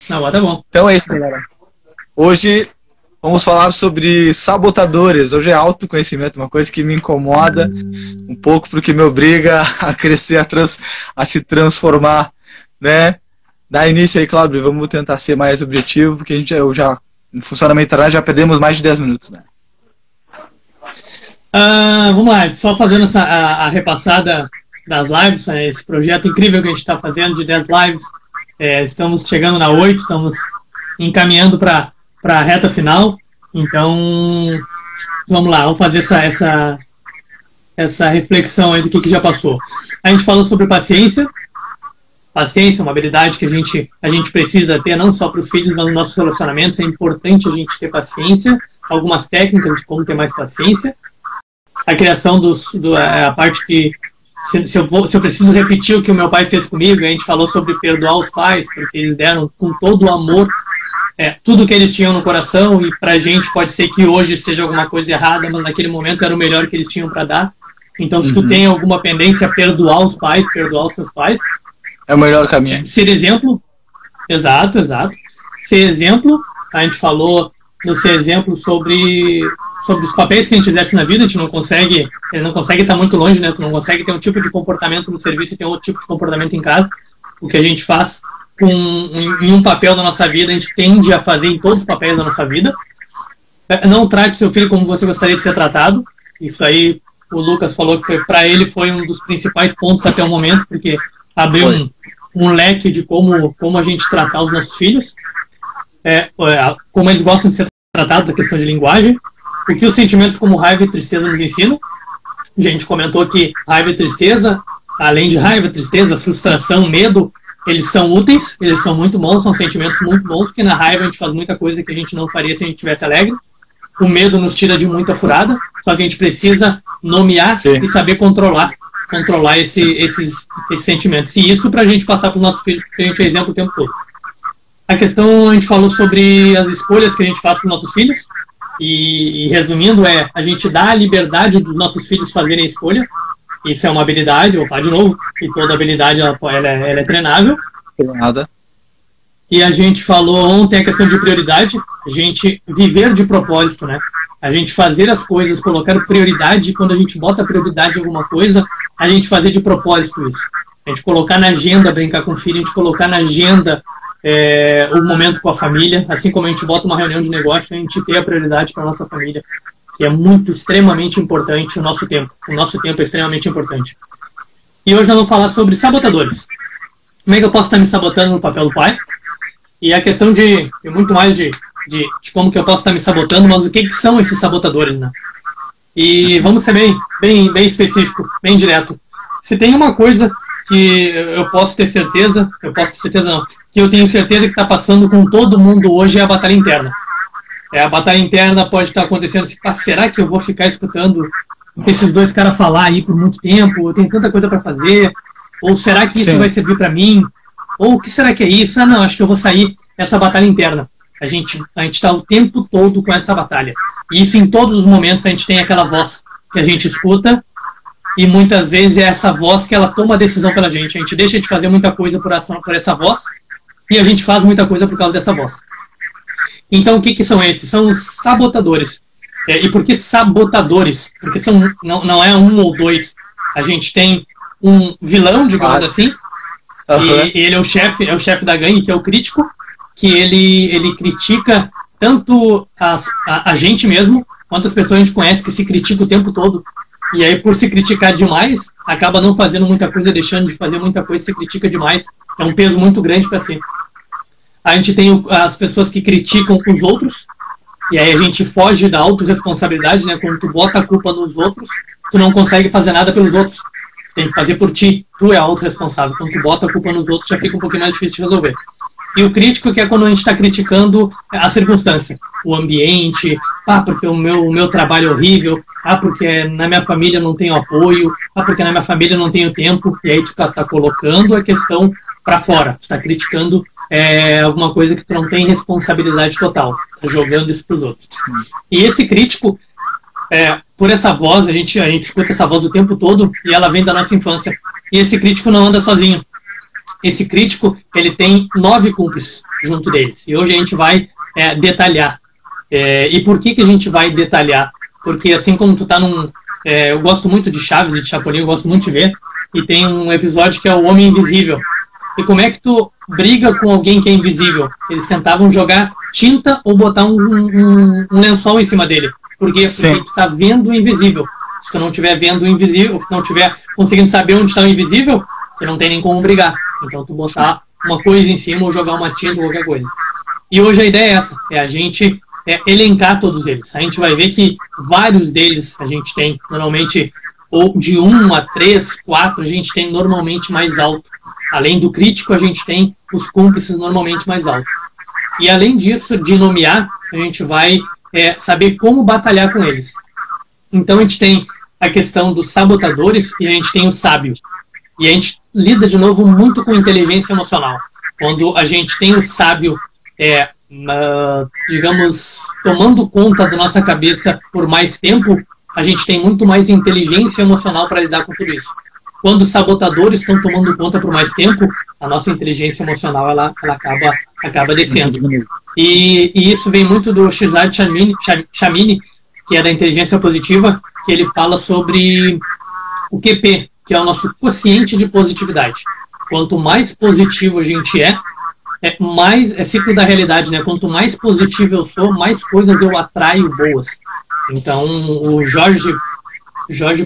Não, agora tá bom. Então é isso, galera. Hoje vamos falar sobre sabotadores. Hoje é autoconhecimento, uma coisa que me incomoda um pouco, porque me obriga a crescer, a se transformar, né? Dá início aí, Cláudio, vamos tentar ser mais objetivo, porque eu já, no funcionamento já perdemos mais de 10 minutos, né? Vamos lá, só fazendo a repassada das lives, esse projeto incrível que a gente está fazendo de 10 lives. Estamos chegando na 8, estamos encaminhando para a reta final. Então, vamos lá, vamos fazer essa reflexão aí do que já passou. A gente falou sobre paciência. Paciência é uma habilidade que a gente precisa ter, não só para os filhos, mas nos nossos relacionamentos. É importante a gente ter paciência. Algumas técnicas de como ter mais paciência. A criação a parte que, se eu preciso repetir o que o meu pai fez comigo, a gente falou sobre perdoar os pais, porque eles deram com todo o amor tudo que eles tinham no coração, e pra gente pode ser que hoje seja alguma coisa errada, mas naquele momento era o melhor que eles tinham para dar. Então, se tu tem alguma pendência, perdoar os pais, perdoar os seus pais. É o melhor caminho. Ser exemplo. Exato. Ser exemplo. A gente falou no ser exemplo sobre os papéis que a gente exerce na vida. A gente não consegue estar muito longe, né? Tu não consegue ter um tipo de comportamento no serviço e ter outro tipo de comportamento em casa. O que a gente faz em um papel da nossa vida, a gente tende a fazer em todos os papéis da nossa vida. Não trate seu filho como você gostaria de ser tratado. Isso aí, o Lucas falou que para ele foi um dos principais pontos até o momento, porque abriu um leque de como a gente tratar os nossos filhos, como eles gostam de ser tratados, a questão de linguagem, o que os sentimentos como raiva e tristeza nos ensinam. A gente comentou que raiva e tristeza, além de raiva, tristeza, frustração, medo, eles são úteis, eles são muito bons, são sentimentos muito bons, que na raiva a gente faz muita coisa que a gente não faria se a gente estivesse alegre. O medo nos tira de muita furada, só que a gente precisa nomear e saber controlar esses sentimentos. E isso pra gente passar para os nossos filhos, porque a gente é exemplo o tempo todo. A questão, a gente falou sobre as escolhas que a gente faz para os nossos filhos, e resumindo, a gente dá a liberdade dos nossos filhos fazerem a escolha. Isso é uma habilidade, vou falar de novo, e toda habilidade ela é treinável. Nada. E a gente falou ontem a questão de prioridade, a gente viver de propósito, né? A gente fazer as coisas, colocar prioridade, quando a gente bota prioridade em alguma coisa, a gente fazer de propósito isso. A gente colocar na agenda brincar com o filho, a gente colocar na agenda o momento com a família, assim como a gente bota uma reunião de negócio, a gente ter a prioridade para a nossa família, que é extremamente importante o nosso tempo. O nosso tempo é extremamente importante. E hoje nós vamos falar sobre sabotadores. Como é que eu posso estar me sabotando no papel do pai? E a questão de muito mais de como que eu posso estar me sabotando, mas o que são esses sabotadores, né? E vamos ser bem específico, bem direto. Se tem uma coisa que eu posso ter certeza, que eu tenho certeza que está passando com todo mundo hoje, é a batalha interna. A batalha interna pode estar acontecendo assim, será que eu vou ficar escutando esses dois caras falar aí por muito tempo? Eu tenho tanta coisa para fazer. Ou será que isso vai servir para mim? Ou o que será que é isso? Não, acho que eu vou sair. Essa batalha interna. A gente está o tempo todo com essa batalha. E isso em todos os momentos a gente tem aquela voz que a gente escuta, e muitas vezes é essa voz que ela toma a decisão pela gente. A gente deixa de fazer muita coisa por essa voz, e a gente faz muita coisa por causa dessa voz. Então, o que são esses? São os sabotadores. E por que sabotadores? Porque não é um ou dois. A gente tem um vilão, digamos assim, e ele é o chefe da gangue, que é o crítico, que ele critica tanto a gente mesmo, quanto as pessoas a gente conhece que se critica o tempo todo. E aí, por se criticar demais, acaba não fazendo muita coisa, deixando de fazer muita coisa, se critica demais. É um peso muito grande para si. A gente tem as pessoas que criticam os outros, e aí a gente foge da autorresponsabilidade, né? Quando tu bota a culpa nos outros, tu não consegue fazer nada pelos outros. Tu tem que fazer por ti. Tu é autorresponsável. Quando tu bota a culpa nos outros, já fica um pouquinho mais difícil de resolver. E o crítico, que é quando a gente está criticando a circunstância, o ambiente, porque o meu trabalho é horrível, porque na minha família não tenho apoio, porque na minha família não tenho tempo, e aí tu tá colocando a questão para fora, tu está criticando alguma coisa que tu não tem responsabilidade total, tá jogando isso para os outros. E esse crítico, por essa voz, a gente escuta essa voz o tempo todo, e ela vem da nossa infância, e esse crítico não anda sozinho. esse crítico, ele tem 9 cúmplices junto deles. E hoje a gente vai detalhar. E por que a gente vai detalhar? Porque assim como tu tá num... eu gosto muito de Chaves e de Chapolin, eu gosto muito de ver. E tem um episódio que é o Homem Invisível. E como é que tu briga com alguém que é invisível? Eles tentavam jogar tinta ou botar um lençol em cima dele. Por quê? Porque tu tá vendo o invisível. Se tu não estiver vendo o invisível, se tu não estiver conseguindo saber onde está o invisível, tu não tem nem como brigar. Então tu botar uma coisa em cima ou jogar uma tinta ou qualquer coisa. E hoje a ideia é essa, é a gente elencar todos eles. A gente vai ver que vários deles a gente tem normalmente, ou de 1 a 3, 4, a gente tem normalmente mais alto. Além do crítico, a gente tem os cúmplices normalmente mais altos. E além disso, de nomear, a gente vai saber como batalhar com eles. Então a gente tem a questão dos sabotadores e a gente tem o sábio. E a gente lida de novo muito com inteligência emocional. Quando a gente tem o sábio, digamos, tomando conta da nossa cabeça por mais tempo, a gente tem muito mais inteligência emocional para lidar com tudo isso. Quando os sabotadores estão tomando conta por mais tempo, a nossa inteligência emocional ela acaba descendo. E isso vem muito do Cesar Chamini, que é da inteligência positiva, que ele fala sobre o QP, que é o nosso quociente de positividade. Quanto mais positivo a gente mais ciclo da realidade, né? Quanto mais positivo eu sou, mais coisas eu atraio boas. Então, o Jorge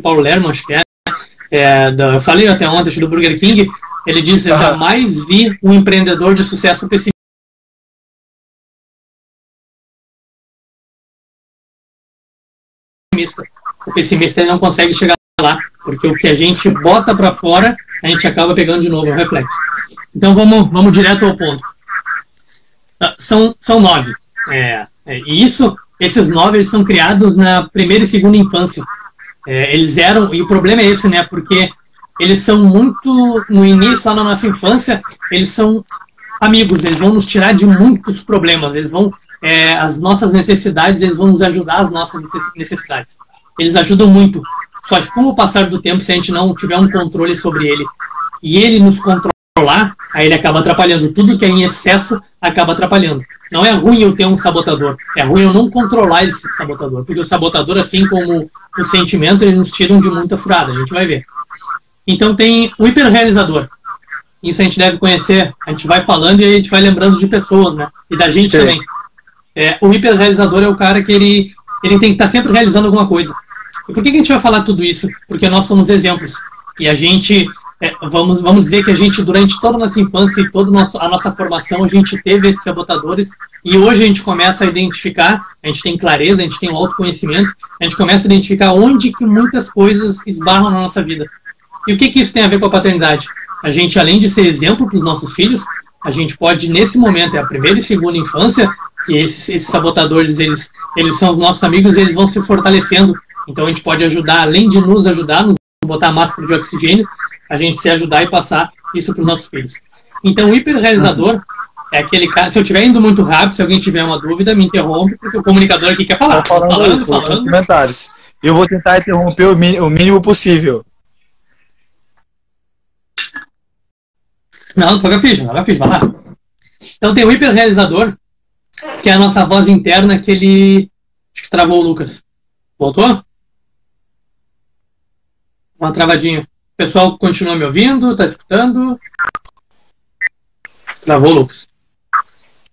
Paulo Lerman, acho que eu falei até ontem do Burger King, ele diz: eu jamais vi um empreendedor de sucesso pessimista. O pessimista ele não consegue chegar lá, porque o que a gente bota para fora, a gente acaba pegando de novo, é um reflexo. Então vamos direto ao ponto. São 9. E esses 9 eles são criados na primeira e segunda infância. Eles eram, e o problema é esse, né? Porque eles são muito, no início, lá na nossa infância, eles são amigos, eles vão nos tirar de muitos problemas, eles vão, as nossas necessidades, eles vão nos ajudar as nossas necessidades. Eles ajudam muito. Só que com o passar do tempo, se a gente não tiver um controle sobre ele, e ele nos controlar, aí ele acaba atrapalhando. Tudo que é em excesso acaba atrapalhando. Não é ruim eu ter um sabotador, é ruim eu não controlar esse sabotador, porque o sabotador, assim como o sentimento, eles nos tiram de muita furada, a gente vai ver. Então tem o hiperrealizador. Isso a gente deve conhecer, a gente vai falando e a gente vai lembrando de pessoas, né? E da gente também. O hiperrealizador é o cara que ele tem que estar sempre realizando alguma coisa. E por que a gente vai falar tudo isso? Porque nós somos exemplos. E a gente, vamos dizer que a gente, durante toda a nossa infância e toda a nossa formação, a gente teve esses sabotadores. E hoje a gente começa a identificar, a gente tem clareza, a gente tem um autoconhecimento, a gente começa a identificar onde que muitas coisas esbarram na nossa vida. E o que isso tem a ver com a paternidade? A gente, além de ser exemplo para os nossos filhos, a gente pode, nesse momento, a primeira e segunda infância, e esses sabotadores, eles são os nossos amigos, eles vão se fortalecendo. Então a gente pode ajudar, além de nos ajudar, nos botar máscara de oxigênio, a gente se ajudar e passar isso para os nossos filhos. Então o hiperrealizador é aquele cara, se eu estiver indo muito rápido, se alguém tiver uma dúvida, me interrompe, porque o comunicador aqui quer falar. Falando. Comentários. Eu vou tentar interromper o mínimo possível. Não, toca ficha, vai lá. Então tem o hiperrealizador, que é a nossa voz interna, que ele... Acho que travou o Lucas. Voltou? Uma travadinha. O pessoal continua me ouvindo? Tá escutando? Travou, Lucas.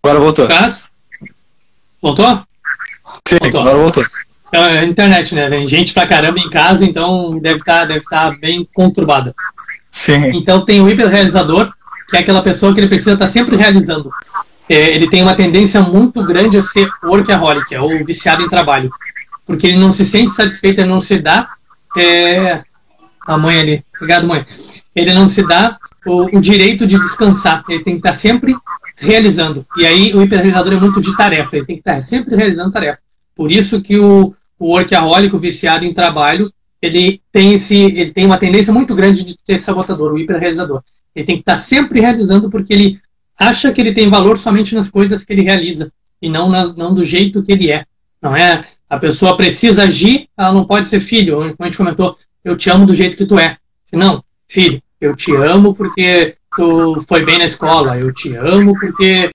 Agora voltou. Lucas? Voltou? Sim, voltou. Agora voltou. É a internet, né? Tem gente pra caramba em casa, então deve estar bem conturbada. Sim. Então tem o hiperrealizador, que é aquela pessoa que ele precisa estar sempre realizando. Ele tem uma tendência muito grande a ser workaholic, é o viciado em trabalho. Porque ele não se sente satisfeito, ele não se dá... A mãe ali. Obrigado, mãe. Ele não se dá o direito de descansar. Ele tem que estar sempre realizando. E aí o hiperrealizador é muito de tarefa. Ele tem que estar sempre realizando tarefa. Por isso que o workaholic, o viciado em trabalho, ele tem uma tendência muito grande de ter sabotador, o hiperrealizador. Ele tem que estar sempre realizando porque ele acha que ele tem valor somente nas coisas que ele realiza e não do jeito que ele é. Não é? A pessoa precisa agir, ela não pode ser filho. Como a gente comentou, eu te amo do jeito que tu é. Não, filho, eu te amo porque tu foi bem na escola, eu te amo porque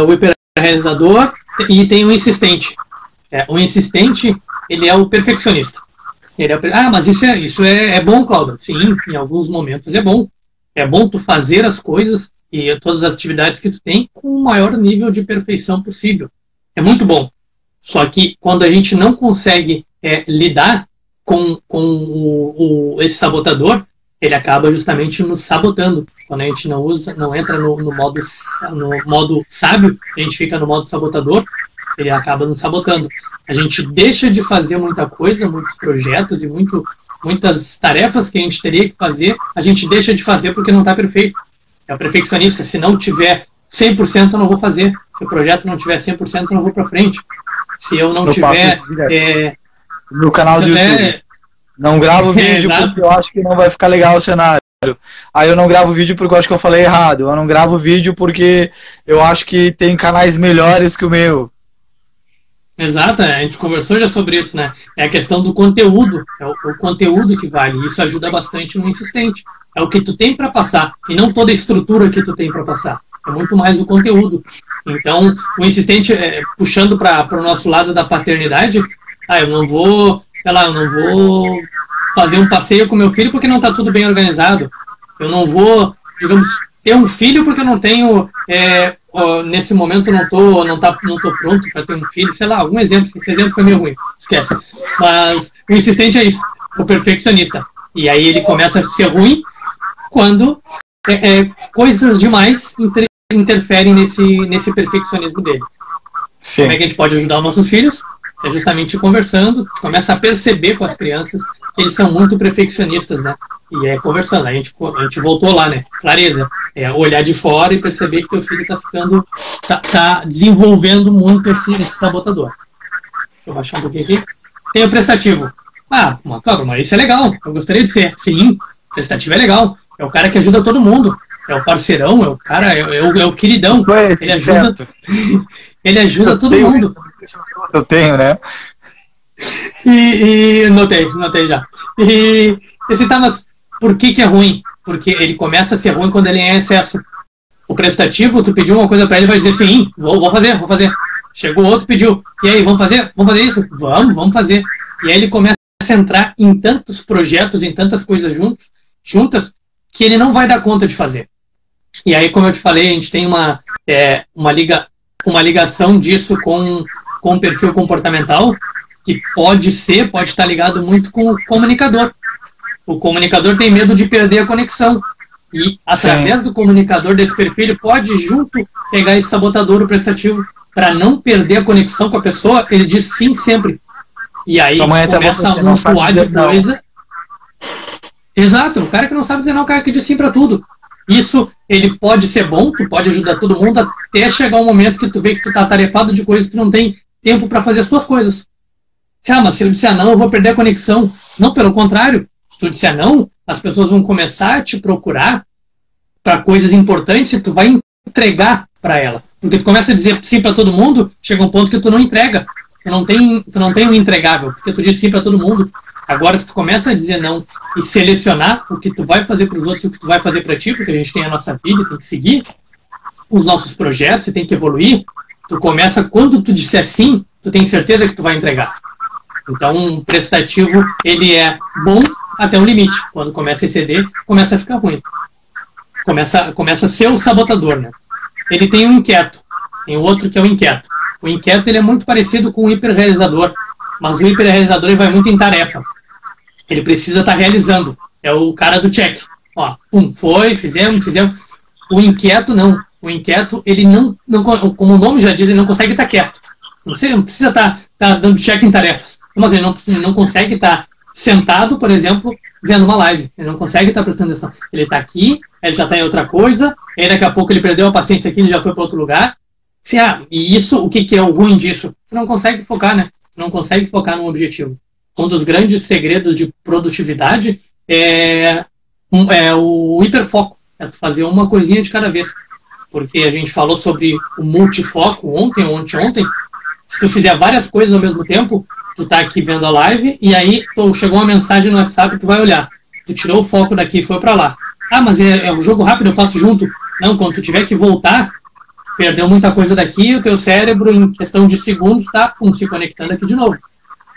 o hiperrealizador e tem o insistente. O insistente, ele é o perfeccionista. Ele é, mas isso é bom, Cláudio. Sim, em alguns momentos é bom. É bom tu fazer as coisas e todas as atividades que tu tem com o maior nível de perfeição possível. É muito bom. Só que quando a gente não consegue lidar com esse sabotador, ele acaba justamente nos sabotando. Quando a gente não entra no modo sábio, a gente fica no modo sabotador, ele acaba nos sabotando. A gente deixa de fazer muita coisa, muitos projetos e muitas tarefas que a gente teria que fazer, a gente deixa de fazer porque não está perfeito. É o perfeccionista. Se não tiver 100%, eu não vou fazer. Se o projeto não tiver 100%, eu não vou para frente. Se eu não tiver... no canal do YouTube. Não gravo vídeo porque eu acho que não vai ficar legal o cenário. Aí eu não gravo vídeo porque eu acho que eu falei errado. Eu não gravo vídeo porque eu acho que tem canais melhores que o meu. Exato, a gente conversou já sobre isso, né? É a questão do conteúdo, é o conteúdo que vale. Isso ajuda bastante no insistente. É o que tu tem para passar e não toda a estrutura que tu tem para passar. É muito mais o conteúdo. Então, o insistente, puxando para o nosso lado da paternidade, eu não vou fazer um passeio com meu filho porque não está tudo bem organizado. Eu não vou, digamos, ter um filho porque eu não tenho, nesse momento não tô pronto para ter um filho, sei lá, algum exemplo. Esse exemplo foi meio ruim, esquece. Mas o insistente é isso, o perfeccionista. E aí ele começa a ser ruim quando coisas demais interferem nesse perfeccionismo dele. Sim. Como é que a gente pode ajudar os nossos filhos? É justamente conversando, começa a perceber com as crianças que eles são muito perfeccionistas, né? E conversando, a gente voltou lá, né? Clareza, olhar de fora e perceber que teu filho tá desenvolvendo muito esse sabotador. Deixa eu baixar um pouquinho aqui. Tem o prestativo. Mas isso é legal, eu gostaria de ser. Sim, prestativo é legal. É o cara que ajuda todo mundo. É o parceirão, é o cara, é o queridão. Ele ajuda todo mundo. Eu tenho, né? E notei já. E mas por que é ruim? Porque ele começa a ser ruim quando ele é em excesso. O prestativo, tu pediu uma coisa pra ele, vai dizer sim, vou fazer. Chegou outro, pediu, e aí, vamos fazer isso? Vamos fazer. E aí ele começa a entrar em tantos projetos, em tantas coisas juntas, que ele não vai dar conta de fazer. E aí, como eu te falei, a gente tem uma ligação disso com o perfil comportamental, que pode estar ligado muito com o comunicador. O comunicador tem medo de perder a conexão. E, através do comunicador desse perfil, ele pode, junto, pegar esse sabotador, o prestativo, para não perder a conexão com a pessoa, ele diz sim sempre. E aí começa a montuar de coisa. Exato, o cara que não sabe dizer não, o cara que diz sim para tudo. Isso, ele pode ser bom, tu pode ajudar todo mundo até chegar um momento que tu vê que tu tá atarefado de coisas que tu não tem tempo para fazer as tuas coisas. Mas se eu disser não, eu vou perder a conexão. Não, pelo contrário. Se tu disser não, as pessoas vão começar a te procurar para coisas importantes e tu vai entregar para ela. Porque tu começa a dizer sim para todo mundo, chega um ponto que tu não entrega. Tu não tem um entregável, porque tu diz sim para todo mundo. Agora, se tu começa a dizer não e selecionar o que tu vai fazer para os outros e o que tu vai fazer para ti, porque a gente tem a nossa vida, tem que seguir os nossos projetos, e tem que evoluir, tu começa, quando tu disser sim, tu tem certeza que tu vai entregar. Então, um prestativo, ele é bom até um limite. Quando começa a exceder, começa a ficar ruim. Começa a ser o sabotador, né? Ele tem um inquieto. Tem outro que é o inquieto. O inquieto, ele é muito parecido com o hiperrealizador, mas o hiperrealizador ele vai muito em tarefa. Ele precisa estar realizando. É o cara do check. Fizemos. O inquieto, não. O inquieto, ele não, como o nome já diz, ele não consegue estar quieto. Você não precisa estar dando check em tarefas. Mas ele não consegue estar sentado, por exemplo, vendo uma live. Ele não consegue estar prestando atenção. Ele está aqui, ele já está em outra coisa, aí daqui a pouco ele perdeu a paciência aqui, ele já foi para outro lugar. E isso, o que é o ruim disso? Tu não consegue focar, né? Tu não consegue focar num objetivo. Um dos grandes segredos de produtividade é o hiperfoco. É tu fazer uma coisinha de cada vez. Porque a gente falou sobre o multifoco ontem. Se tu fizer várias coisas ao mesmo tempo, tu tá aqui vendo a live e aí chegou uma mensagem no WhatsApp e tu vai olhar. tu tirou o foco daqui e foi para lá. Ah, mas é um jogo rápido, eu faço junto. Não, quando tu tiver que voltar, perdeu muita coisa daqui, o teu cérebro, em questão de segundos, tá se conectando aqui de novo.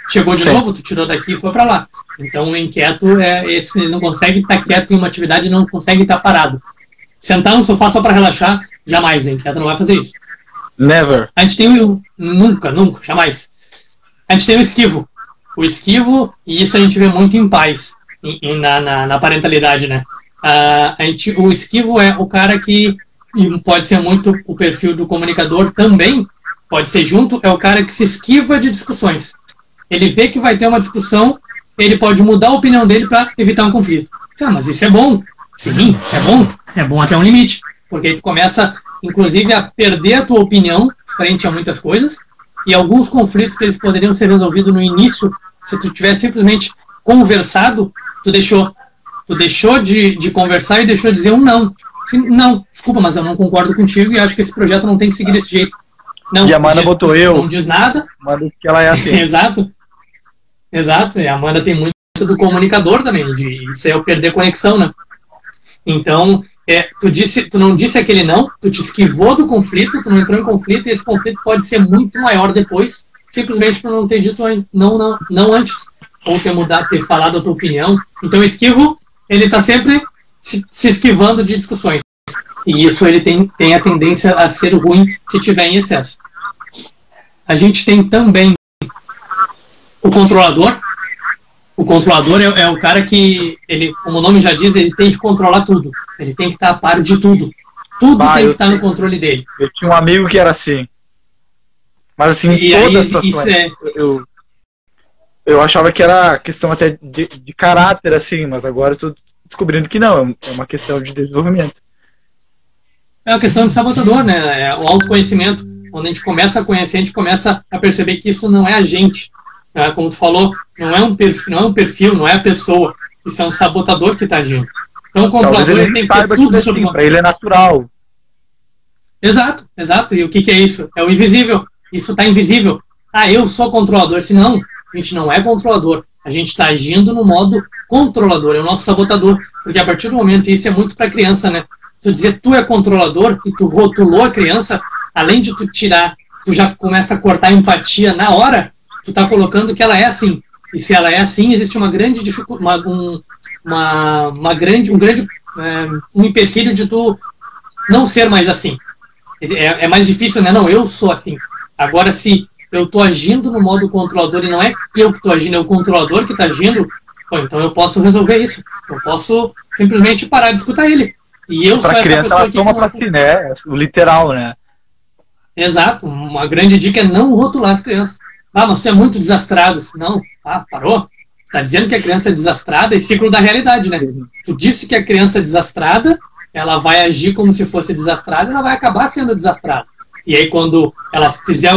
Chegou de novo, tu tirou daqui e foi para lá. Então o inquieto esse, ele não consegue estar quieto em uma atividade, não consegue estar parado. Sentar no sofá só para relaxar, jamais, o inquieto não vai fazer isso. Never. A gente tem nunca, jamais. A gente tem o esquivo. O esquivo, e isso a gente vê muito em pais, na parentalidade, né? O esquivo é o cara que, e pode ser muito o perfil do comunicador também, pode ser junto, é o cara que se esquiva de discussões. Ele vê que vai ter uma discussão, ele pode mudar a opinião dele para evitar um conflito. Ah, mas isso é bom. Sim, é bom até um limite, porque aí tu começa, inclusive, a perder a tua opinião frente a muitas coisas, e alguns conflitos que eles poderiam ser resolvidos no início, se tu tivesse simplesmente conversado, tu deixou de conversar e deixou de dizer um não. Não, desculpa, mas eu não concordo contigo e acho que esse projeto não tem que seguir desse jeito. Não, e a Amanda botou não diz nada. Amanda que ela é assim. Exato. E a Amanda tem muito do comunicador também, de isso é eu perder conexão, né? Então, tu não disse aquele não, tu te esquivou do conflito, tu não entrou em conflito, e esse conflito pode ser muito maior depois, simplesmente por não ter dito não antes, ou ter falado a tua opinião. Então, o esquivo, ele está sempre se esquivando de discussões. E isso ele tem a tendência a ser ruim se tiver em excesso. A gente tem também o controlador. O controlador é o cara que, como o nome já diz, ele tem que controlar tudo. Ele tem que estar a par de tudo. Tudo tem que estar no controle dele. Eu tinha um amigo que era assim. Mas assim, em todas as situações. Eu achava que era questão até de caráter, assim, mas agora estou descobrindo que não. É uma questão de desenvolvimento. É uma questão de sabotador, né? É o autoconhecimento. Quando a gente começa a conhecer, a gente começa a perceber que isso não é a gente. Como tu falou, não é um perfil, não é a pessoa. Isso é um sabotador que está agindo. Então o controlador ele tem que ter tudo sobre para ele é natural. Exato. E o que é isso? É o invisível. Isso está invisível. Eu sou controlador. Se não, a gente não é controlador. A gente está agindo no modo controlador. É o nosso sabotador. Porque a partir do momento, isso é muito para criança, né? Tu dizer tu é controlador e tu rotulou a criança, além de tu tirar, tu já começa a cortar a empatia na hora, tu tá colocando que ela é assim. E se ela é assim, existe uma grande dificuldade, um empecilho de tu não ser mais assim. É mais difícil, né? Não, eu sou assim. Agora, se eu tô agindo no modo controlador e não é eu que tô agindo, é o controlador que tá agindo, então eu posso resolver isso. Eu posso simplesmente parar de escutar ele. E eu sou essa pessoa que toma pra si, né? O literal, né? Exato. Uma grande dica é não rotular as crianças. Mas tu é muito desastrado. Não. Parou. Tá dizendo que a criança é desastrada e ciclo da realidade, né? Tu disse que a criança é desastrada, ela vai agir como se fosse desastrada e ela vai acabar sendo desastrada. E aí quando ela fizer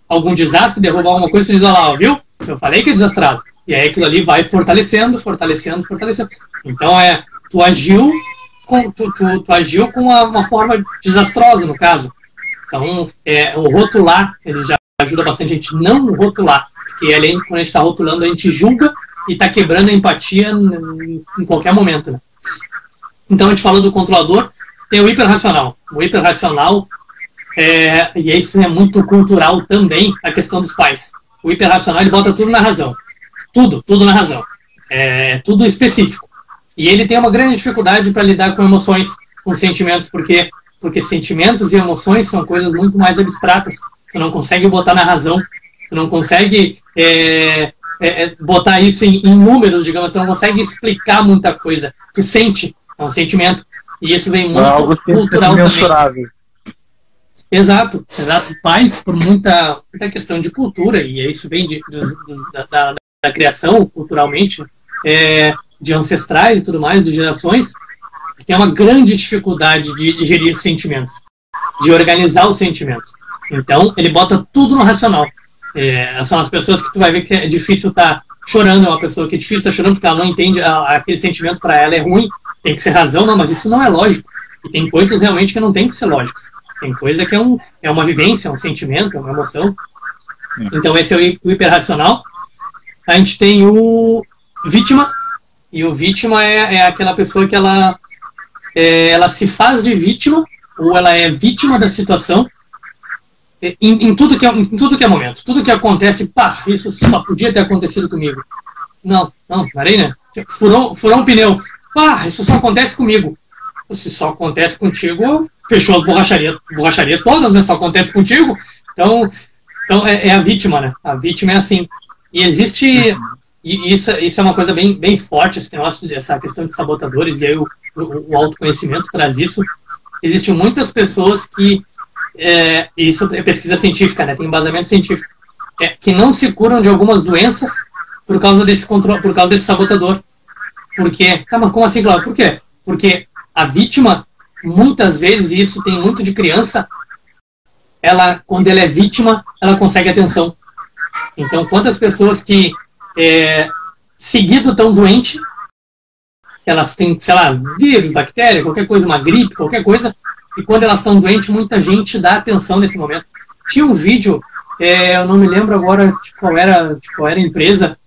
algum desastre, derrubar alguma coisa, tu diz, olha lá, viu? Eu falei que é desastrado. E aí aquilo ali vai fortalecendo. Então tu agiu tu agiu com uma forma desastrosa, no caso. Então, o rotular, ele já ajuda bastante a gente não rotular, porque além, quando a gente está rotulando, a gente julga e está quebrando a empatia em qualquer momento, né? Então, a gente falou do controlador, tem o hiperracional. O hiperracional, e isso é muito cultural também, a questão dos pais. O hiperracional, ele bota tudo na razão. Tudo na razão. Tudo específico. E ele tem uma grande dificuldade para lidar com emoções, com sentimentos, porque sentimentos e emoções são coisas muito mais abstratas. Tu não consegue botar na razão, tu não consegue botar isso em números, digamos, tu não consegue explicar muita coisa. Tu sente, é um sentimento. E isso vem muito cultural também. Exato. Pais, por muita questão de cultura, e isso vem da criação culturalmente, de ancestrais e tudo mais, de gerações, tem uma grande dificuldade de gerir sentimentos, de organizar os sentimentos. Então, ele bota tudo no racional. São as pessoas que tu vai ver que é difícil estar chorando, é uma pessoa que é difícil estar chorando porque ela não entende, aquele sentimento para ela é ruim, tem que ser razão, não, mas isso não é lógico. E tem coisas realmente que não tem que ser lógicas. Tem coisa que é uma vivência, um sentimento, é uma emoção. Então, esse é o hiperracional. A gente tem o vítima. E o vítima é aquela pessoa que ela se faz de vítima, ou ela é vítima da situação, em tudo que é momento. Tudo que acontece, pá, isso só podia ter acontecido comigo. Não, parei, né? Furou um pneu. Pá, isso só acontece comigo. Se só acontece contigo, fechou as borracharias todas, né? Só acontece contigo. Então é a vítima, né? A vítima é assim. E existe... E isso é uma coisa bem forte, esse negócio, essa questão de sabotadores, e aí o autoconhecimento traz isso. Existem muitas pessoas que... isso é pesquisa científica, né? Tem embasamento científico. Que não se curam de algumas doenças por causa desse controle, por causa desse sabotador. Por quê? Tá, mas como assim, Cláudio? Por quê? Porque a vítima, muitas vezes, e isso tem muito de criança, quando ela é vítima, ela consegue atenção. Então, quantas pessoas que seguido tão doente, elas têm, sei lá, vírus, bactéria, qualquer coisa, uma gripe, qualquer coisa, e quando elas estão doentes, muita gente dá atenção nesse momento. Tinha um vídeo, eu não me lembro agora de qual era a empresa,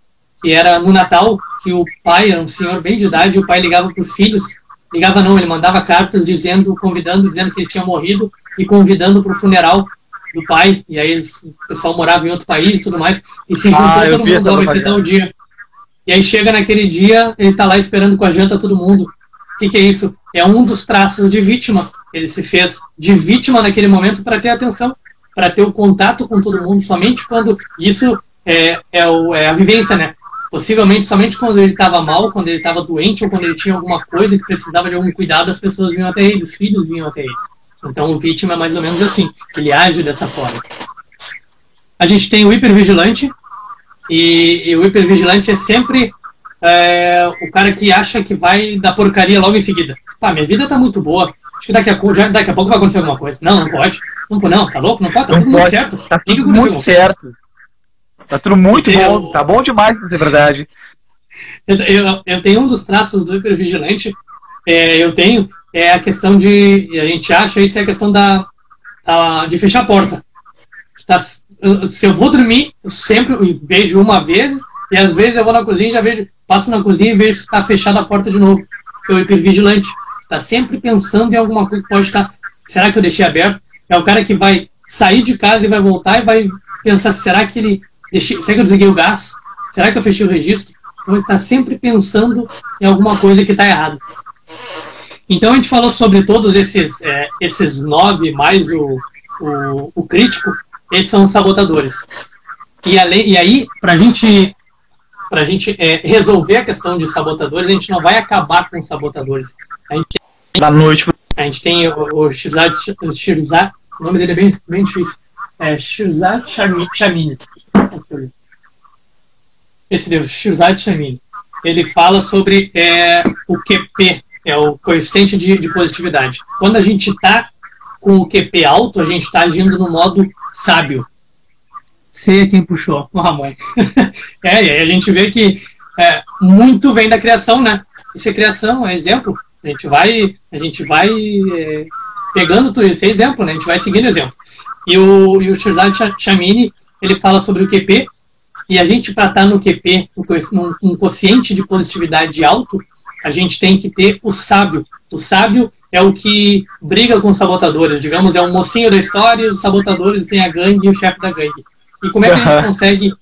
que era no Natal, que o pai, era um senhor bem de idade, o pai ligava para os filhos, ligava não, ele mandava cartas dizendo que eles tinham morrido e convidando para o funeral do pai, e aí o pessoal morava em outro país e tudo mais, e se juntou todo mundo, vai ter tal dia. E aí chega naquele dia, ele tá lá esperando com a janta todo mundo. O que é isso? É um dos traços de vítima. Ele se fez de vítima naquele momento para ter atenção, para ter o contato com todo mundo, somente quando... Isso é a vivência, né? Possivelmente somente quando ele estava mal, quando ele estava doente, ou quando ele tinha alguma coisa que precisava de algum cuidado, as pessoas vinham até ele, os filhos vinham até ele. Então o vítima é mais ou menos assim, ele age dessa forma. A gente tem o hipervigilante, e o hipervigilante é sempre o cara que acha que vai dar porcaria logo em seguida. Pá, minha vida tá muito boa, acho que daqui a pouco vai acontecer alguma coisa. Não pode. Não, tá louco? Não pode, tá tudo muito certo. Tá tudo muito certo. Tá tudo muito bom, tá bom demais pra ser verdade. Eu tenho um dos traços do hipervigilante, a questão a gente acha isso é a questão de fechar a porta. Se eu vou dormir, eu sempre vejo uma vez, e às vezes eu vou na cozinha e passo na cozinha e vejo se está fechada a porta de novo. Porque o hipervigilante está sempre pensando em alguma coisa que pode estar. Será que eu deixei aberto? É o cara que vai sair de casa e vai voltar e vai pensar, será que eu desliguei o gás? Será que eu fechei o registro? Então ele está sempre pensando em alguma coisa que está errada. Então a gente falou sobre todos esses 9, mais o crítico, esses são os sabotadores. E aí, para a gente resolver a questão de sabotadores, a gente não vai acabar com os sabotadores. A gente tem o Shirzad, o nome dele é bem difícil. Shirzad Chamine. Esse livro, Shirzad Chamine. Ele fala sobre o QP, o coeficiente de positividade. Quando a gente está com o QP alto, a gente está agindo no modo sábio. Você quem puxou, mãe. E aí a gente vê que muito vem da criação, né? Isso é criação, é exemplo. A gente vai pegando tudo isso, é exemplo, né? A gente vai seguindo exemplo. E o Shirzad Chamine, ele fala sobre o QP, e a gente, para estar no QP, um quociente de positividade alto, a gente tem que ter o sábio. O sábio é o que briga com os sabotadores. Digamos, é o mocinho da história, e os sabotadores têm a gangue e o chefe da gangue. E como é que a gente consegue...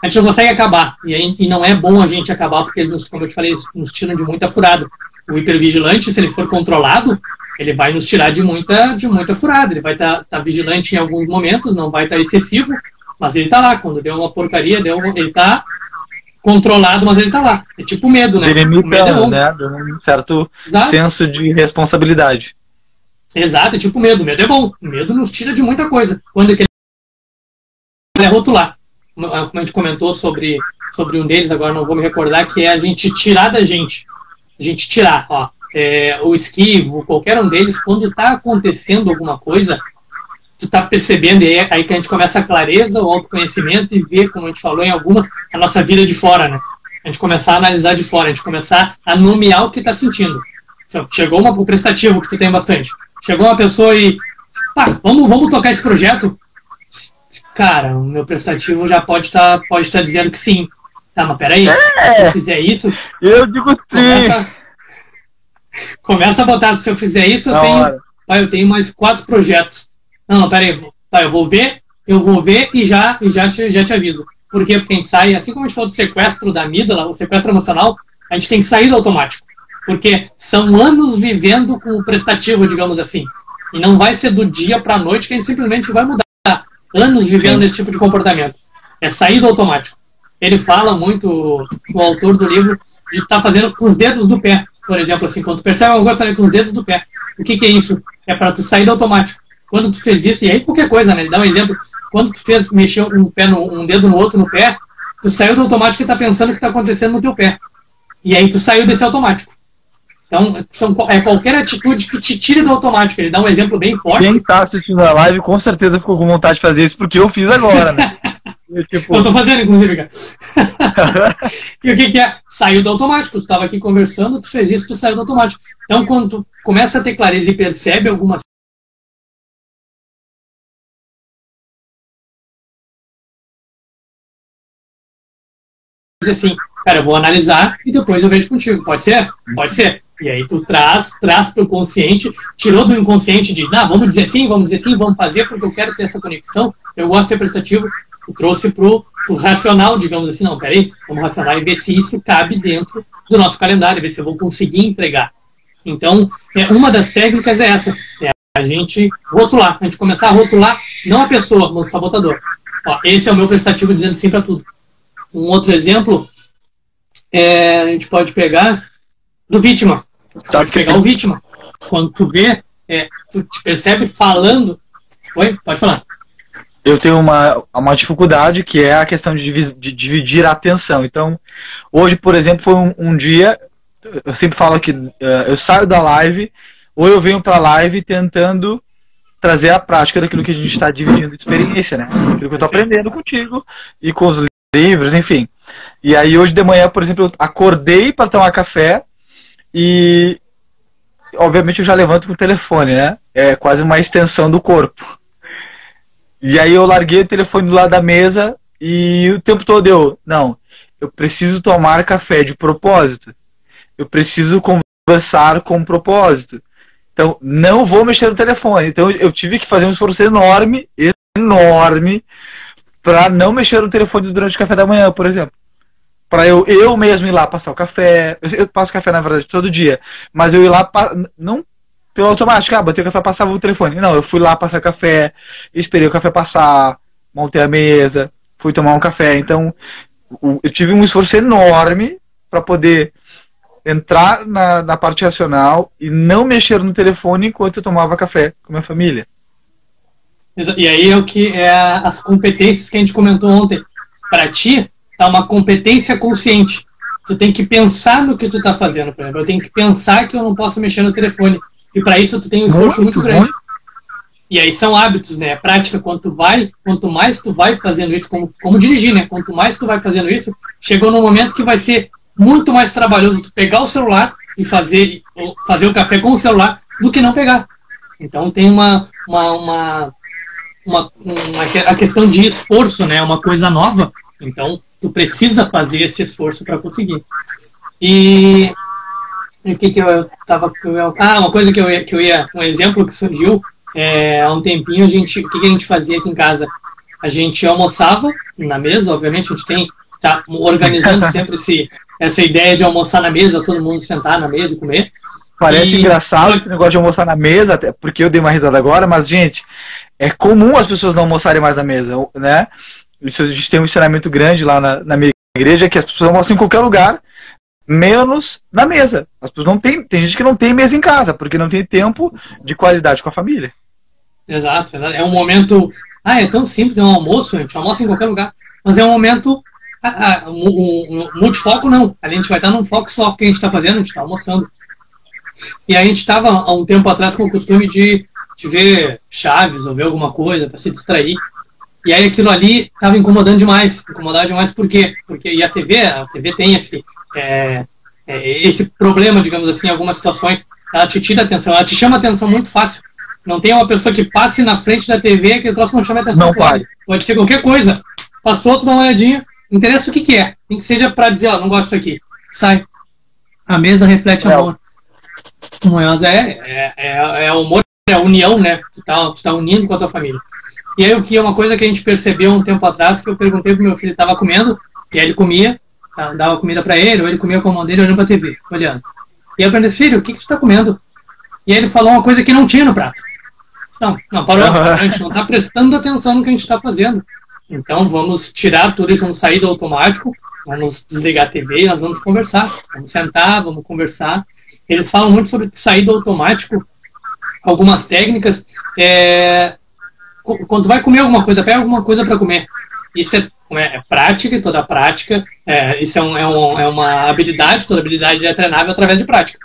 A gente não consegue acabar. E não é bom a gente acabar, porque eles, como eu te falei, nos tiram de muita furada. O hipervigilante, se ele for controlado, ele vai nos tirar de muita furada. Ele vai estar vigilante em alguns momentos, não vai estar excessivo, mas ele está lá. Quando deu uma porcaria, ele está controlado, mas ele está lá. É tipo medo, né? Ele o medo é bom. Né? Um certo senso de responsabilidade. Exato, é tipo medo. O medo é bom. O medo nos tira de muita coisa. Quando ele é rotular. Como a gente comentou sobre um deles, agora não vou me recordar, que é a gente tirar da gente. A gente tirar, o esquivo, qualquer um deles, quando está acontecendo alguma coisa, tu está percebendo, e é aí que a gente começa a clareza, o autoconhecimento e ver, como a gente falou em algumas, a nossa vida de fora, né? A gente começar a analisar de fora, a gente começar a nomear o que está sentindo. Chegou o prestativo, que tu tem bastante. Chegou uma pessoa e, vamos tocar esse projeto? Cara, o meu prestativo já pode estar dizendo que sim. Tá, mas peraí. Se eu fizer isso... Eu digo sim. Começa a botar, se eu fizer isso, eu tenho mais 4 projetos. Não, peraí. Tá, eu vou ver e já te aviso. Por quê? Porque a gente sai, assim como a gente falou do sequestro da amígdala, o sequestro emocional, a gente tem que sair do automático. Porque são anos vivendo com o prestativo, digamos assim. E não vai ser do dia para a noite que a gente simplesmente vai mudar. Anos vivendo nesse tipo de comportamento. É sair do automático. Ele fala muito, o autor do livro, de estar fazendo com os dedos do pé. Por exemplo, assim, quando tu percebe alguma coisa, com os dedos do pé. O que é isso? É para tu sair do automático. Quando tu fez isso, e aí qualquer coisa, né? Ele dá um exemplo. Quando tu mexeu um dedo no outro no pé, tu saiu do automático e tá pensando o que tá acontecendo no teu pé. E aí tu saiu desse automático. Então, é qualquer atitude que te tire do automático. Ele dá um exemplo bem forte. Quem tá assistindo a live com certeza ficou com vontade de fazer isso, porque eu fiz agora, né? Eu tô fazendo, inclusive, cara. E o que é? Saiu do automático. Tu estava aqui conversando, tu fez isso, tu saiu do automático. Então, quando tu começa a ter clareza e percebe algumas assim, cara, eu vou analisar e depois eu vejo contigo. Pode ser? Pode ser. E aí tu traz pro consciente, tirou do inconsciente de, vamos dizer sim, vamos fazer porque eu quero ter essa conexão, eu gosto de ser prestativo. Tu trouxe pro racional, digamos assim, não, peraí, vamos racionar e ver se isso cabe dentro do nosso calendário, ver se eu vou conseguir entregar. Então, uma das técnicas é essa, a gente rotular, a gente começar a rotular, não a pessoa, mas o sabotador. Ó, esse é o meu prestativo dizendo sim para tudo. Um outro exemplo, a gente pode pegar do vítima. Pode pegar o vítima. Quando tu vê, tu te percebe falando... Oi? Pode falar. Eu tenho uma dificuldade que é a questão de dividir a atenção. Então, hoje, por exemplo, foi um dia, eu sempre falo que eu saio da live, ou eu venho para a live tentando trazer a prática daquilo que a gente está dividindo de experiência, né? Aquilo que eu estou aprendendo contigo e com os livros, enfim. E aí hoje de manhã, por exemplo, eu acordei para tomar café e obviamente eu já levanto com o telefone, né? É quase uma extensão do corpo. E aí eu larguei o telefone do lado da mesa e o tempo todo eu preciso tomar café de propósito. Eu preciso conversar com propósito. Então, não vou mexer no telefone. Então, eu tive que fazer um esforço enorme para não mexer no telefone durante o café da manhã, por exemplo. Para eu mesmo ir lá passar o café. Eu passo café, na verdade, todo dia. Mas eu ir lá, não pelo automático, botei o café, passava o telefone. Não, eu fui lá passar café, esperei o café passar, montei a mesa, fui tomar um café. Então, eu tive um esforço enorme para poder entrar na parte racional e não mexer no telefone enquanto eu tomava café com minha família. E aí é o que é as competências que a gente comentou ontem. Para ti, tá uma competência consciente. Tu tem que pensar no que tu tá fazendo, por exemplo. Eu tenho que pensar que eu não posso mexer no telefone. E para isso tu tem um esforço muito grande. E aí são hábitos, né? A prática, quanto mais tu vai fazendo isso, como dirigir, né? Quanto mais tu vai fazendo isso, chegou num momento que vai ser muito mais trabalhoso tu pegar o celular e fazer o café com o celular do que não pegar. Então tem a questão de esforço, né? Uma coisa nova. Então tu precisa fazer esse esforço para conseguir. E o que eu tava... uma coisa que eu ia... Um exemplo que surgiu há um tempinho, o que a gente fazia aqui em casa? A gente almoçava na mesa, obviamente, a gente tá organizando sempre essa ideia de almoçar na mesa, todo mundo sentar na mesa e comer. Parece engraçado esse negócio de almoçar na mesa, até porque eu dei uma risada agora, mas, gente, é comum as pessoas não almoçarem mais na mesa, né? Isso, a gente tem um ensinamento grande lá na minha igreja, que as pessoas almoçam em qualquer lugar, menos na mesa. As pessoas tem gente que não tem mesa em casa, porque não tem tempo de qualidade com a família. Exato. É um momento... é tão simples, é um almoço, a gente almoça em qualquer lugar, mas é um momento... multifoco não. A gente vai estar num foco só, porque a gente está fazendo, a gente está almoçando. E aí a gente estava há um tempo atrás com o costume de ver Chaves ou ver alguma coisa para se distrair. E aí aquilo ali estava incomodando demais. Por quê? Porque a TV tem esse problema, digamos assim, em algumas situações. Ela te tira atenção, ela te chama atenção muito fácil. Não tem uma pessoa que passe na frente da TV que o troço não chama atenção. Não pode. Pode ser qualquer coisa. Passou, tu dá uma olhadinha. interessa o que que é. Nem que seja para dizer, ó, não gosto disso aqui. Sai. A mesa reflete amor. Mas é humor, é a união, né? Tu tá unindo com a tua família. E aí o que é uma coisa que a gente percebeu um tempo atrás, que eu perguntei pro meu filho, ele tava comendo, e aí ele comia, dava comida para ele, ou ele comia com a mão dele olhando pra TV, olhando. E aí eu perguntei, filho, o que que tu tá comendo? E aí ele falou uma coisa que não tinha no prato. Não, parou. A gente não está prestando atenção no que a gente está fazendo. Então vamos tirar tudo isso, vamos sair do automático, vamos desligar a TV e nós vamos conversar. Vamos sentar, vamos conversar. Eles falam muito sobre sair do automático, algumas técnicas. Quando tu vai comer alguma coisa, pega alguma coisa para comer. Isso é prática, e toda prática. Isso é uma habilidade, toda habilidade é treinável através de prática.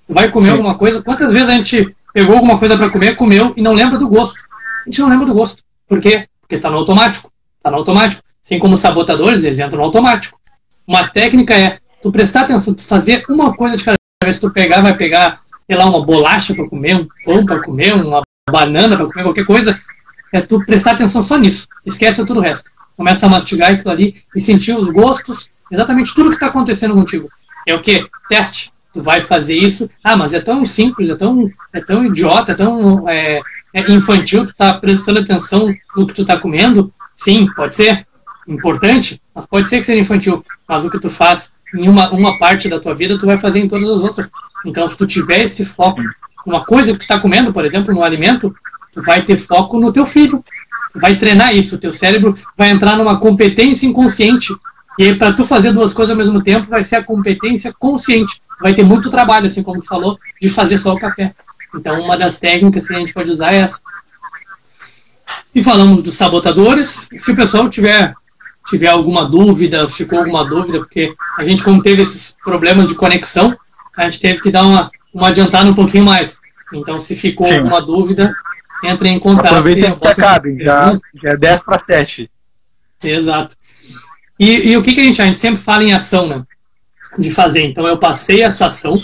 Tu vai comer alguma coisa, quantas vezes a gente pegou alguma coisa para comer, comeu e não lembra do gosto? A gente não lembra do gosto. Por quê? Porque está no automático. Está no automático. Assim como os sabotadores, eles entram no automático. Uma técnica é tu prestar atenção, tu fazer uma coisa de cada vez. Tu vai pegar, sei lá, uma bolacha para comer, um pão para comer, uma banana para comer, qualquer coisa. É tu prestar atenção só nisso. Esquece tudo o resto. Começa a mastigar aquilo ali e sentir os gostos, exatamente tudo que está acontecendo contigo. É o quê? Teste. Tu vai fazer isso, mas é tão simples, é tão idiota, é tão infantil, tu tá prestando atenção no que tu tá comendo. Sim, pode ser importante, mas pode ser que seja infantil, mas o que tu faz em uma parte da tua vida, tu vai fazer em todas as outras. Então, se tu tiver esse foco numa coisa que tu está comendo, por exemplo, no alimento, tu vai ter foco no teu filho, tu vai treinar isso, o teu cérebro vai entrar numa competência inconsciente. E aí, para tu fazer duas coisas ao mesmo tempo, vai ser a competência consciente. Vai ter muito trabalho, assim como tu falou, de fazer só o café. Então, uma das técnicas que a gente pode usar é essa. E falamos dos sabotadores. Se o pessoal tiver alguma dúvida, ficou alguma dúvida, porque a gente, como teve esses problemas de conexão, a gente teve que dar uma adiantada um pouquinho mais. Então, se ficou alguma dúvida, entre em contato. Aproveita antes que acabe, já é 10 para 7. Exato. E o que a gente sempre fala em ação, né? De fazer. Então, eu passei essa ação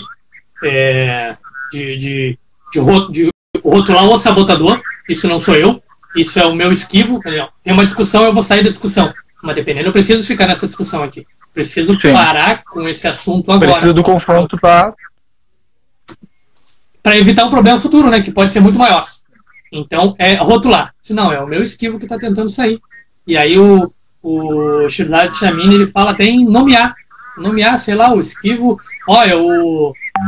de rotular o sabotador. Isso não sou eu. Isso é o meu esquivo. Tem uma discussão, eu vou sair da discussão. Mas dependendo, eu preciso ficar nessa discussão aqui. Preciso parar com esse assunto agora. Precisa do confronto para evitar um problema futuro, né? Que pode ser muito maior. Então, é rotular. Não, é o meu esquivo que está tentando sair. E aí o Shirzad Chamine, ele fala até em nomear, sei lá, o esquivo,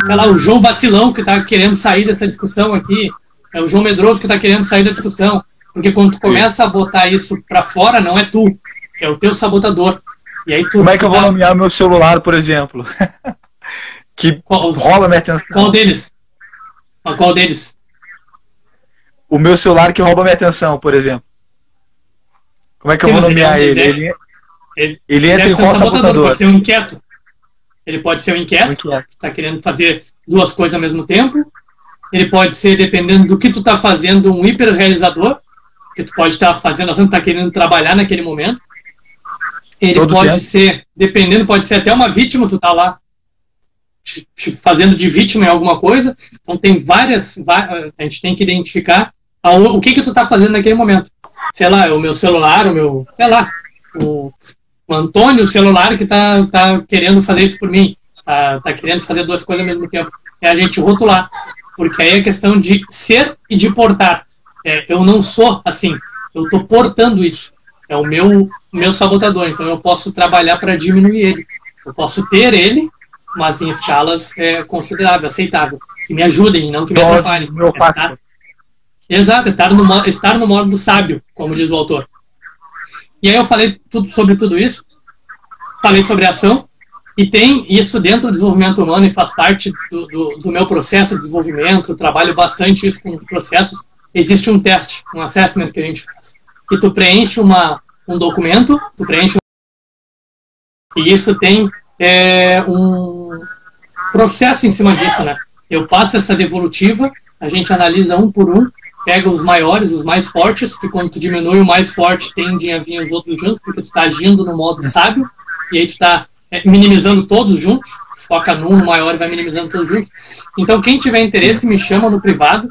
sei lá, o João Vacilão que está querendo sair dessa discussão aqui, é o João Medroso que está querendo sair da discussão, porque quando tu começa a botar isso para fora, não é tu, é o teu sabotador. E aí como é que eu vou nomear meu celular, por exemplo? Que rouba minha atenção. Qual deles? Qual deles? O meu celular que rouba minha atenção, por exemplo. Como é que eu vou nomear ele? Ele entra em qual sabotador? Ele pode ser um inquieto. Ele pode ser um inquieto, que está querendo fazer duas coisas ao mesmo tempo. Ele pode ser, dependendo do que tu está fazendo, um hiperrealizador, que tu pode estar fazendo, tu está querendo trabalhar naquele momento. Ele pode ser, dependendo, pode ser até uma vítima, tu está lá fazendo de vítima em alguma coisa. Então tem várias, a gente tem que identificar o que tu está fazendo naquele momento. Sei lá, o meu celular, o Antônio, o celular que tá querendo fazer isso por mim, tá querendo fazer duas coisas ao mesmo tempo. É a gente rotular, porque aí é questão de ser e de portar. Eu não sou assim, eu estou portando isso. É o meu sabotador, então eu posso trabalhar para diminuir ele. Eu posso ter ele, mas em escalas consideráveis, aceitável, que me ajudem, não que me atrapalhem. Exato, estar no modo do sábio, como diz o autor. E aí eu falei sobre tudo isso, falei sobre ação, e tem isso dentro do desenvolvimento humano e faz parte do meu processo de desenvolvimento, eu trabalho bastante isso com os processos. Existe um teste, um assessment que a gente faz, que tu preenche um documento, e isso tem um processo em cima disso, né? Eu passo essa devolutiva, a gente analisa um por um, pega os maiores, os mais fortes, que quando tu diminui o mais forte, tendem a vir os outros juntos, porque tu está agindo no modo sábio, e aí tu está minimizando todos juntos, foca no maior e vai minimizando todos juntos. Então quem tiver interesse me chama no privado,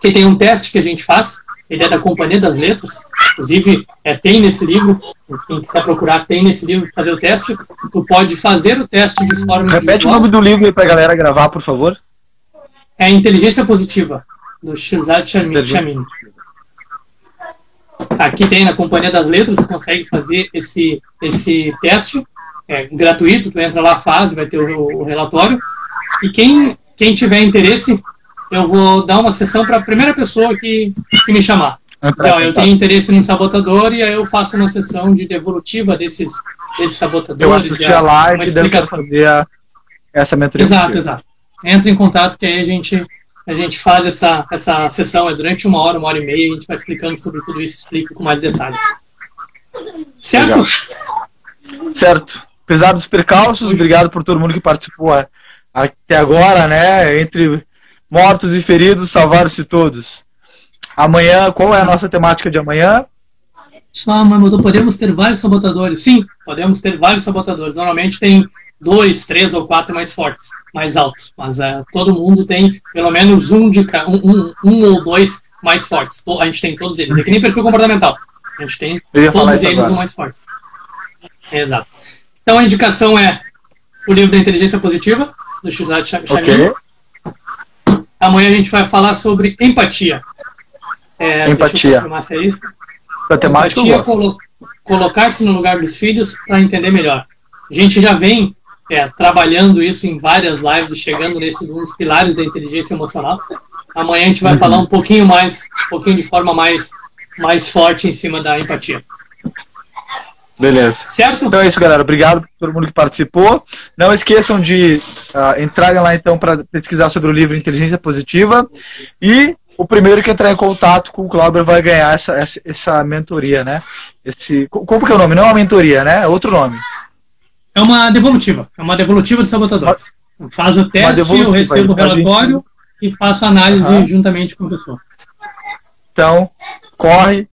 que tem um teste que a gente faz, ele é da Companhia das Letras, inclusive tem nesse livro, quem quiser procurar, tem nesse livro fazer o teste. Tu pode fazer o teste de forma Repete o nome do livro aí pra galera gravar, por favor. É Inteligência Positiva, do Shirzad Chamine. Aqui tem na Companhia das Letras, você consegue fazer esse teste, é gratuito, tu entra lá, faz, vai ter o relatório. E quem tiver interesse, eu vou dar uma sessão para a primeira pessoa que me chamar. Eu tenho interesse em sabotador, e aí eu faço uma sessão de devolutiva desses sabotadores. Eu assisti a live e deve fazer essa mentoria. Exato. Entra em contato, que aí a gente faz essa sessão, durante 1 hora, 1 hora e meia, a gente vai explicando sobre tudo isso, explica com mais detalhes. Certo? Legal. Certo. Apesar dos percalços, obrigado por todo mundo que participou até agora, né? Entre mortos e feridos, salvaram-se todos. Amanhã, qual é a nossa temática de amanhã? Podemos ter vários sabotadores. Sim, podemos ter vários sabotadores. Normalmente tem 2, 3 ou 4 mais fortes, mais altos. Mas todo mundo tem pelo menos um ou 2 mais fortes. A gente tem todos eles. É que nem perfil comportamental. A gente tem todos eles o mais forte. Exato. Então a indicação é o livro da Inteligência Positiva, do Shirzad Chamine. Okay. Amanhã a gente vai falar sobre empatia. Empatia. A temática eu gosto. Colocar-se no lugar dos filhos para entender melhor. A gente já vem trabalhando isso em várias lives, chegando nesses uns pilares da inteligência emocional. Amanhã a gente vai falar um pouquinho de forma mais forte em cima da empatia. Beleza. Certo? Então é isso, galera. Obrigado por todo mundo que participou. Não esqueçam de entrarem lá, então, para pesquisar sobre o livro Inteligência Positiva. E o primeiro que entrar em contato com o Clauber vai ganhar essa mentoria, né? Como que é o nome? Não é uma mentoria, né? É outro nome. É uma devolutiva. É uma devolutiva de sabotadores. Faz o teste, eu recebo o relatório e faço a análise juntamente com a pessoa. Então, corre,